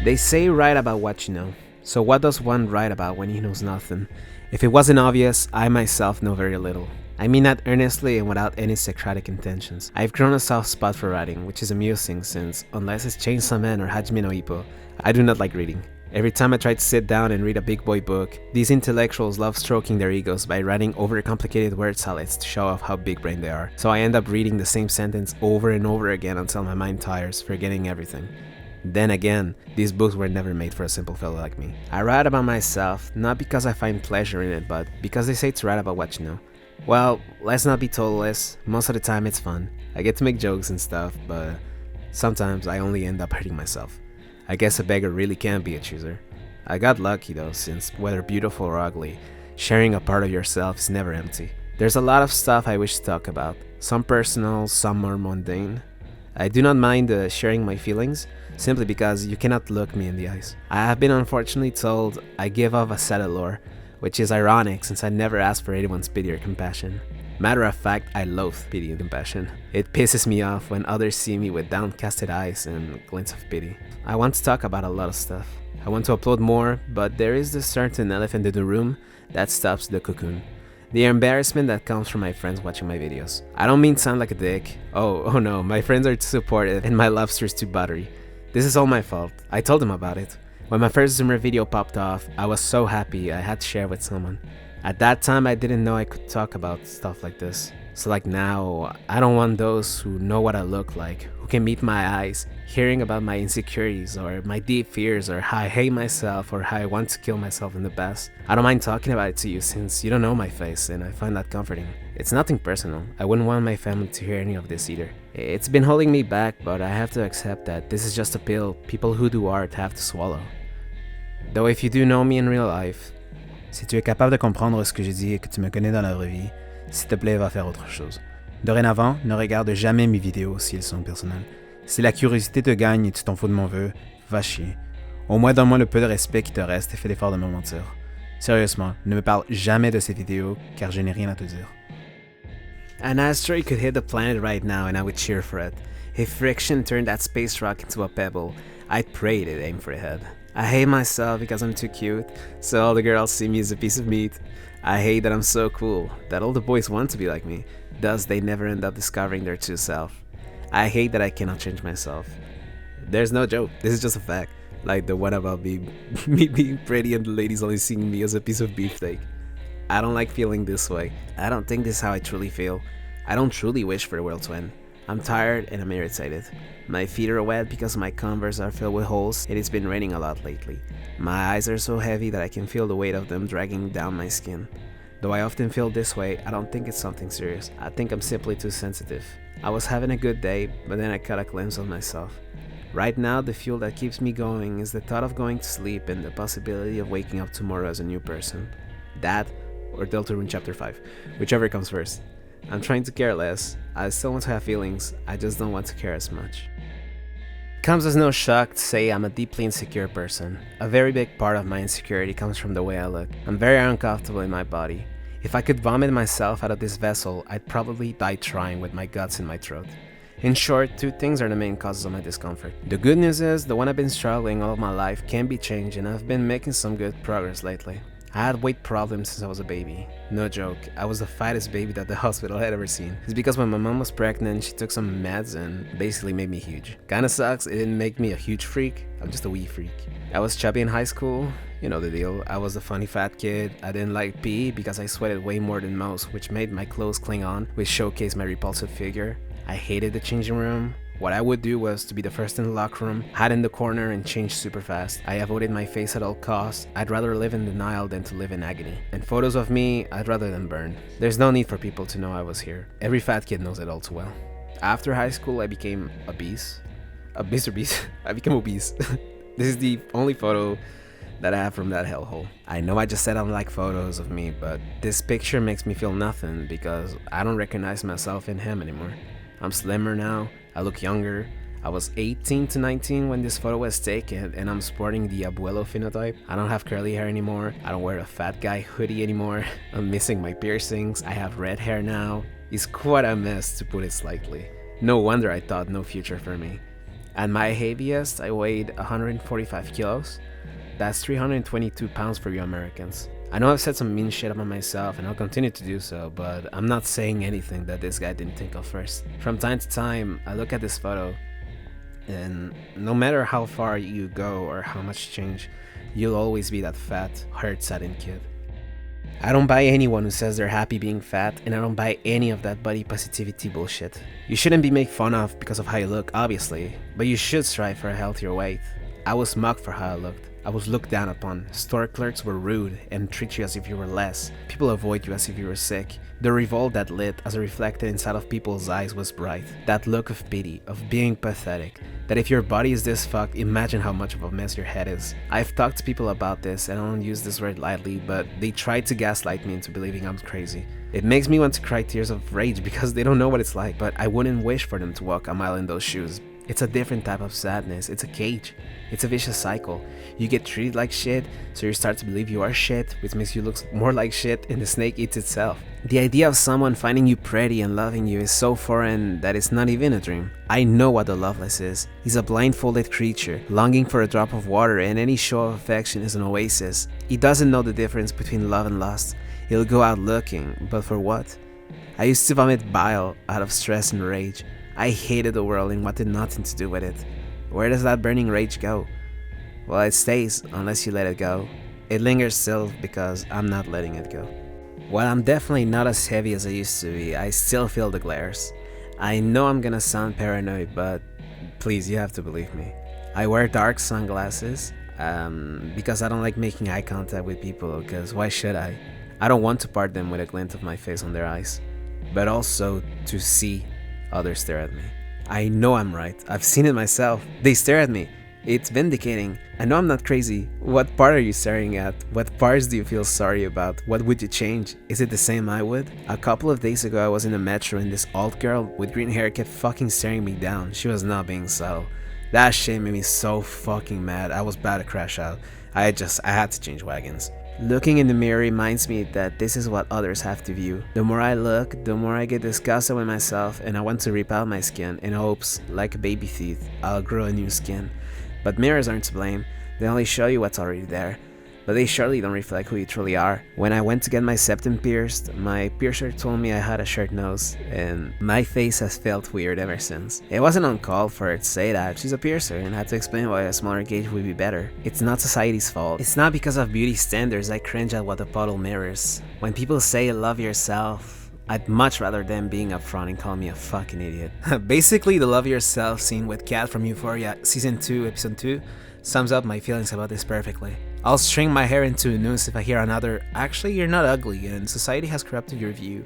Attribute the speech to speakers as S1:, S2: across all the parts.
S1: They say write about what you know. So what does one write about when he knows nothing? If it wasn't obvious, I myself know very little. I mean that earnestly and without any Socratic intentions. I've grown a soft spot for writing, which is amusing since, unless it's Chainsaw Man or Hajime no Ippo, I do not like reading. Every time I try to sit down and read a big boy book, these intellectuals love stroking their egos by writing overcomplicated word salads to show off how big brained they are. So I end up reading the same sentence over and over again until my mind tires, forgetting everything. Then again, these books were never made for a simple fellow like me. I write about myself, not because I find pleasure in it, but because they say to write about what you know. Well, let's not be totalists, most of the time it's fun. I get to make jokes and stuff, but sometimes I only end up hurting myself. I guess a beggar really can be a chooser. I got lucky though, since whether beautiful or ugly, sharing a part of yourself is never empty. There's a lot of stuff I wish to talk about, some personal, some more mundane. I do not mind sharing my feelings, simply because you cannot look me in the eyes. I have been unfortunately told I give off a sad allure, which is ironic since I never asked for anyone's pity or compassion. Matter of fact, I loathe pity and compassion. It pisses me off when others see me with downcasted eyes and glints of pity. I want to talk about a lot of stuff. I want to upload more, but there is this certain elephant in the room that stops the cocoon. The embarrassment that comes from my friends watching my videos. I don't mean to sound like a dick. Oh no, my friends are too supportive and my lobster's too buttery. This is all my fault. I told them about it. When my first Zoomer video popped off, I was so happy I had to share with someone. At that time, I didn't know I could talk about stuff like this. So like now, I don't want those who know what I look like, who can meet my eyes, hearing about my insecurities or my deep fears or how I hate myself or how I want to kill myself in the past. I don't mind talking about it to you since you don't know my face and I find that comforting. It's nothing personal. I wouldn't want my family to hear any of this either. It's been holding me back, but I have to accept that this is just a pill people who do art have to swallow. Though if you do know me in real life,
S2: si tu es capable de comprendre ce que je dis et que tu me connais dans la vraie vie, s'il te plaît, va faire autre chose. Dorénavant, ne regarde jamais mes vidéos si elles sont personnelles. Si la curiosité te gagne et tu t'en fous de mon vœu, va chier. Au moins donne-moi le peu de respect qui te reste et fais l'effort de me mentir. Sérieusement, ne me parle jamais de ces vidéos car je n'ai rien à te dire.
S1: An asteroid could hit the planet right now and I would cheer for it. If friction turned that space rock into a pebble, I'd pray it'd aim for the head. I hate myself because I'm too cute, so all the girls see me as a piece of meat. I hate that I'm so cool, that all the boys want to be like me, thus they never end up discovering their true self. I hate that I cannot change myself. There's no joke, this is just a fact. Like the one about me being pretty and the ladies only seeing me as a piece of beefsteak. I don't like feeling this way. I don't think this is how I truly feel. I don't truly wish for the world to end. I'm tired and I'm irritated. My feet are wet because my Converse are filled with holes and it's been raining a lot lately. My eyes are so heavy that I can feel the weight of them dragging down my skin. Though I often feel this way, I don't think it's something serious. I think I'm simply too sensitive. I was having a good day, but then I caught a glimpse of myself. Right now, the fuel that keeps me going is the thought of going to sleep and the possibility of waking up tomorrow as a new person. That, or Deltarune Chapter 5, whichever comes first. I'm trying to care less. I still want to have feelings, I just don't want to care as much. It comes as no shock to say I'm a deeply insecure person. A very big part of my insecurity comes from the way I look. I'm very uncomfortable in my body. If I could vomit myself out of this vessel, I'd probably die trying with my guts in my throat. In short, two things are the main causes of my discomfort. The good news is, the one I've been struggling all of my life can be changed and I've been making some good progress lately. I had weight problems since I was a baby. No joke, I was the fattest baby that the hospital had ever seen. It's because when my mom was pregnant, she took some meds and basically made me huge. Kinda sucks, it didn't make me a huge freak, I'm just a wee freak. I was chubby in high school, you know the deal. I was the funny fat kid. I didn't like PE because I sweated way more than most, which made my clothes cling on, which showcased my repulsive figure. I hated the changing room. What I would do was to be the first in the locker room, hide in the corner and change super fast. I avoided my face at all costs. I'd rather live in denial than to live in agony. And photos of me, I'd rather them burn. There's no need for people to know I was here. Every fat kid knows it all too well. After high school, I became obese. Obese. I became obese. This is the only photo that I have from that hellhole. I know I just said I don't like photos of me, but this picture makes me feel nothing because I don't recognize myself in him anymore. I'm slimmer now. I look younger. I was 18 to 19 when this photo was taken and I'm sporting the abuelo phenotype. I don't have curly hair anymore. I don't wear a fat guy hoodie anymore. I'm missing my piercings. I have red hair now. It's quite a mess, to put it slightly. No wonder I thought no future for me. At my heaviest, I weighed 145 kilos. That's 322 pounds for you Americans. I know I've said some mean shit about myself and I'll continue to do so, but I'm not saying anything that this guy didn't think of first. From time to time, I look at this photo, and no matter how far you go or how much change, you'll always be that fat, hurt, saddened kid. I don't buy anyone who says they're happy being fat, and I don't buy any of that body positivity bullshit. You shouldn't be made fun of because of how you look, obviously, but you should strive for a healthier weight. I was mocked for how I looked. I was looked down upon. Store clerks were rude and treat you as if you were less. People avoid you as if you were sick. The revolt that lit as reflected inside of people's eyes was bright. That look of pity, of being pathetic. That if your body is this fucked, imagine how much of a mess your head is. I've talked to people about this, and I don't use this word lightly, but they tried to gaslight me into believing I'm crazy. It makes me want to cry tears of rage because they don't know what it's like, but I wouldn't wish for them to walk a mile in those shoes. It's a different type of sadness. It's a cage. It's a vicious cycle. You get treated like shit, so you start to believe you are shit, which makes you look more like shit, and the snake eats itself. The idea of someone finding you pretty and loving you is so foreign that it's not even a dream. I know what the loveless is. He's a blindfolded creature, longing for a drop of water, and any show of affection is an oasis. He doesn't know the difference between love and lust. He'll go out looking, but for what? I used to vomit bile out of stress and rage. I hated the world and wanted nothing to do with it. Where does that burning rage go? Well, it stays unless you let it go. It lingers still because I'm not letting it go. While I'm definitely not as heavy as I used to be, I still feel the glares. I know I'm gonna sound paranoid, but please, you have to believe me. I wear dark sunglasses because I don't like making eye contact with people, because why should I? I don't want to part them with a glint of my face on their eyes, but also to see others stare at me. I know I'm right. I've seen it myself. They stare at me. It's vindicating. I know I'm not crazy. What part are you staring at? What parts do you feel sorry about? What would you change? Is it the same I would? A couple of days ago I was in the metro and this old girl with green hair kept fucking staring me down. She was not being subtle. That shit made me so fucking mad. I was about to crash out. I had to change wagons. Looking in the mirror reminds me that this is what others have to view. The more I look, the more I get disgusted with myself, and I want to rip out my skin in hopes, like a baby teeth, I'll grow a new skin. But mirrors aren't to blame. They only show you what's already there, but they surely don't reflect who you truly are. When I went to get my septum pierced, my piercer told me I had a short nose, and my face has felt weird ever since. It wasn't uncalled for her to say that. She's a piercer and had to explain why a smaller gauge would be better. It's not society's fault. It's not because of beauty standards I cringe at what the puddle mirrors. When people say love yourself, I'd much rather them being upfront and call me a fucking idiot. Basically, the love yourself scene with Kat from Euphoria Season 2, Episode 2 sums up my feelings about this perfectly. I'll string my hair into a noose if I hear another, actually you're not ugly and society has corrupted your view.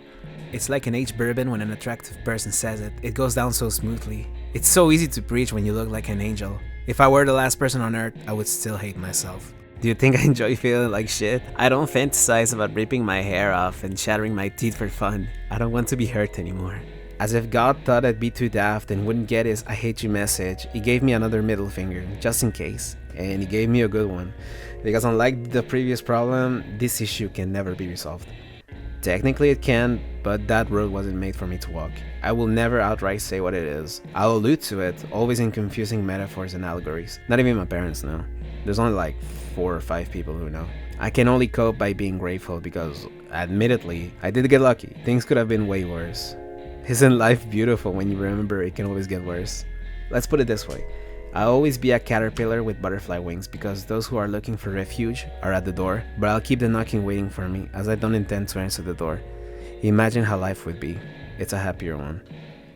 S1: It's like an aged bourbon when an attractive person says it. It goes down so smoothly. It's so easy to preach when you look like an angel. If I were the last person on earth, I would still hate myself. Do you think I enjoy feeling like shit? I don't fantasize about ripping my hair off and shattering my teeth for fun. I don't want to be hurt anymore. As if God thought I'd be too daft and wouldn't get his I hate you message, he gave me another middle finger, just in case. And he gave me a good one. Because unlike the previous problem, this issue can never be resolved. Technically it can, but that road wasn't made for me to walk. I will never outright say what it is. I'll allude to it, always in confusing metaphors and allegories. Not even my parents know. There's only like 4 or 5 people who know. I can only cope by being grateful because, admittedly, I did get lucky. Things could have been way worse. Isn't life beautiful when you remember it can always get worse? Let's put it this way. I'll always be a caterpillar with butterfly wings because those who are looking for refuge are at the door, but I'll keep the knocking waiting for me as I don't intend to answer the door. Imagine how life would be. It's a happier one.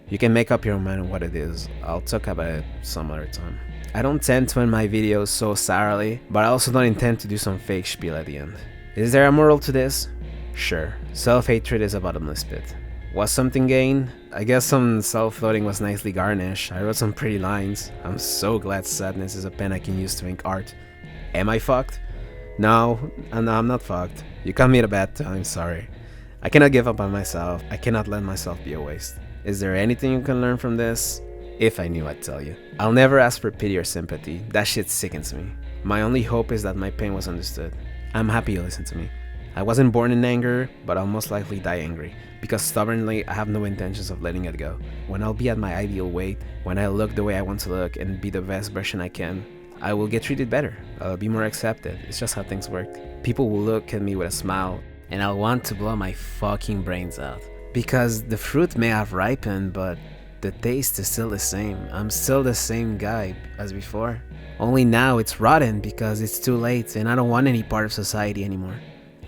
S1: You can make up your mind on what it is. I'll talk about it some other time. I don't tend to end my videos so sourly, but I also don't intend to do some fake spiel at the end. Is there a moral to this? Sure. Self-hatred is a bottomless pit. Was something gained? I guess some self-loathing was nicely garnished. I wrote some pretty lines. I'm so glad sadness is a pen I can use to ink art. Am I fucked? No, I'm not fucked. You caught me at a bad time, sorry. I cannot give up on myself. I cannot let myself be a waste. Is there anything you can learn from this? If I knew, I'd tell you. I'll never ask for pity or sympathy. That shit sickens me. My only hope is that my pain was understood. I'm happy you listened to me. I wasn't born in anger, but I'll most likely die angry, because stubbornly I have no intentions of letting it go. When I'll be at my ideal weight, when I look the way I want to look and be the best version I can, I will get treated better. I'll be more accepted. It's just how things work. People will look at me with a smile, and I'll want to blow my fucking brains out. Because the fruit may have ripened, but the taste is still the same. I'm still the same guy as before. Only now it's rotten because it's too late and I don't want any part of society anymore.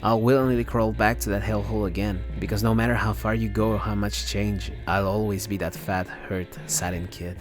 S1: I'll willingly crawl back to that hellhole again, because no matter how far you go or how much change, I'll always be that fat, hurt, saddened kid.